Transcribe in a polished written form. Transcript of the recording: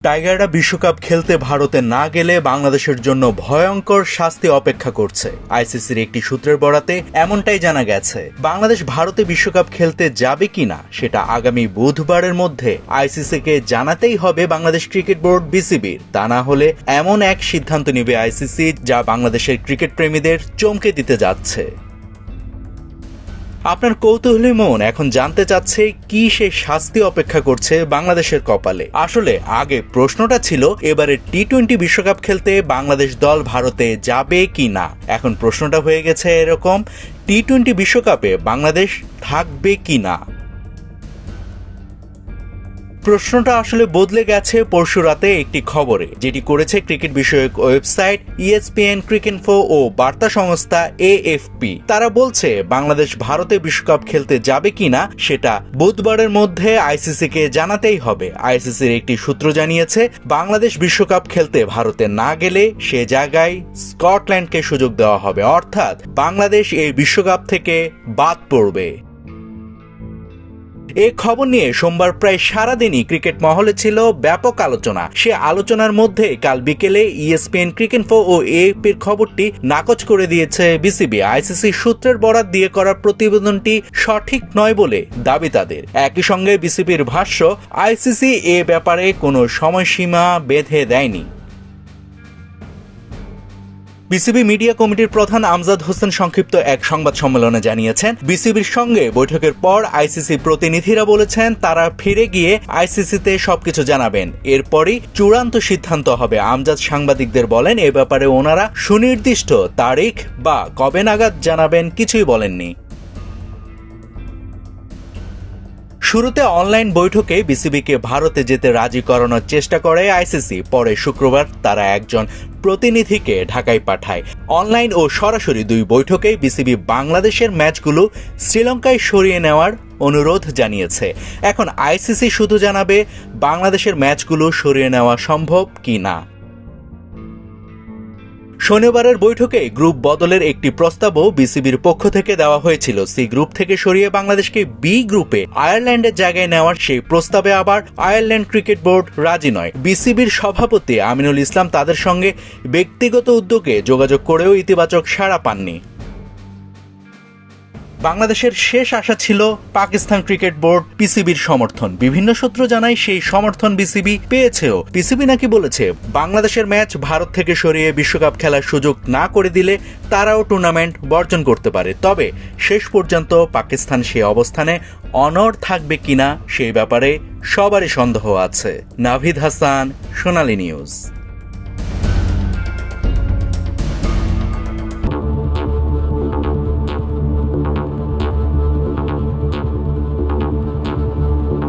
টাইগাররা বিশ্বকাপ খেলতে ভারতে না গেলে বাংলাদেশের জন্য ভয়ঙ্কর শাস্তি অপেক্ষা করছে। আইসিসির একটি সূত্রের বরাতে এমনটাই জানা গেছে। বাংলাদেশ ভারতে বিশ্বকাপ খেলতে যাবে কিনা সেটা আগামী বুধবারের মধ্যে আইসিসিকে জানাতেই হবে বাংলাদেশ ক্রিকেট বোর্ড বিসিবির। তা না হলে এমন এক সিদ্ধান্ত নেবে আইসিসি যা বাংলাদেশের ক্রিকেট প্রেমীদের চমকে দিতে যাচ্ছে। আপনার কৌতূহলী মন এখন জানতে চাচ্ছে কি সে শাস্তি অপেক্ষা করছে বাংলাদেশের কপালে। আসলে আগে প্রশ্নটা ছিল এবারে টি-20 বিশ্বকাপ খেলতে বাংলাদেশ দল ভারতে যাবে কি না। এখন প্রশ্নটা হয়ে গেছে এরকম, টি-20 বিশ্বকাপে বাংলাদেশ থাকবে কি না। প্রশ্নটা আসলে বদলে গেছে পরশু রাতে একটি খবরে, যেটি করেছে ক্রিকেট বিষয়ক ওয়েবসাইট ESPN, ক্রিকইনফো ও বার্তা সংস্থা AFP। তারা বলছে বাংলাদেশ ভারতে বিশ্বকাপ খেলতে যাবে কিনা সেটা বুধবারের মধ্যে আইসিসিকে জানাতেই হবে। আইসিসির একটি সূত্র জানিয়েছে বাংলাদেশ বিশ্বকাপ খেলতে ভারতে না গেলে সে জায়গায় স্কটল্যান্ডকে সুযোগ দেওয়া হবে, অর্থাৎ বাংলাদেশ এই বিশ্বকাপ থেকে বাদ পড়বে। এই খবর নিয়ে সোমবার প্রায় সারাদিনই ক্রিকেট মহলে ছিল ব্যাপক আলোচনা। সে আলোচনার মধ্যে কাল বিকেলে ESPN, ক্রিকইনফো ও AFPর খবরটি নাকচ করে দিয়েছে বিসিবি। আইসিসি সূত্রের বরাত দিয়ে করা প্রতিবেদনটি সঠিক নয় বলে দাবি তাদের। একই সঙ্গে বিসিবির ভাষ্য, আইসিসি এ ব্যাপারে কোনো সময়সীমা বেঁধে দেয়নি। বিসিবি মিডিয়া কমিটির প্রধান আমজাদ হোসেন সংক্ষিপ্ত এক সংবাদ সম্মেলনে জানিয়েছেন, বিসিবির সঙ্গে বৈঠকের পর আইসিসি প্রতিনিধিরা বলেছেন তারা ফিরে গিয়ে আইসিসিতে সবকিছু জানাবেন, এরপরই চূড়ান্ত সিদ্ধান্ত হবে। আমজাদ সাংবাদিকদের বলেন, এ ব্যাপারে ওনারা সুনির্দিষ্ট তারিখ বা কবে নাগাদ জানাবেন কিছুই বলেননি। শুরুতে অনলাইন বৈঠকে বিসিবিকে ভারতে যেতে রাজি করানোর চেষ্টা করে আইসিসি। পরে শুক্রবার তারা একজন প্রতিনিধিকে ঢাকায় পাঠায়। অনলাইন ও সরাসরি দুই বৈঠকেই বিসিবি বাংলাদেশের ম্যাচগুলো শ্রীলঙ্কায় সরিয়ে নেওয়ার অনুরোধ জানিয়েছে। এখন আইসিসি শুধু জানাবে বাংলাদেশের ম্যাচগুলো সরিয়ে নেওয়া সম্ভব কি না। শনিবারের বৈঠকে গ্রুপ বদলের একটি প্রস্তাবও বিসিবির পক্ষ থেকে দেওয়া হয়েছিল। সি গ্রুপ থেকে সরিয়ে বাংলাদেশকে বি গ্রুপে আয়ারল্যান্ডের জায়গায় নেওয়ার সেই প্রস্তাবে আবার আয়ারল্যান্ড ক্রিকেট বোর্ড রাজি নয়। বিসিবির সভাপতি আমিনুল ইসলাম তাদের সঙ্গে ব্যক্তিগত উদ্যোগে যোগাযোগ করেও ইতিবাচক সাড়া পাননি। বাংলাদেশের শেষ আশা ছিল পাকিস্তান ক্রিকেট বোর্ড পিসিবির সমর্থন। বিভিন্ন সূত্র জানায় সেই সমর্থন বিসিবি পেয়েছেও। পিসিবি নাকি বলেছে বাংলাদেশের ম্যাচ ভারত থেকে সরিয়ে বিশ্বকাপ খেলার সুযোগ না করে দিলে তারাও টুর্নামেন্ট বর্জন করতে পারে। তবে শেষ পর্যন্ত পাকিস্তান সেই অবস্থানে অনড় থাকবে কিনা সেই ব্যাপারে সবারই সন্দেহ আছে। নাভিদ হাসান, সোনালী নিউজ।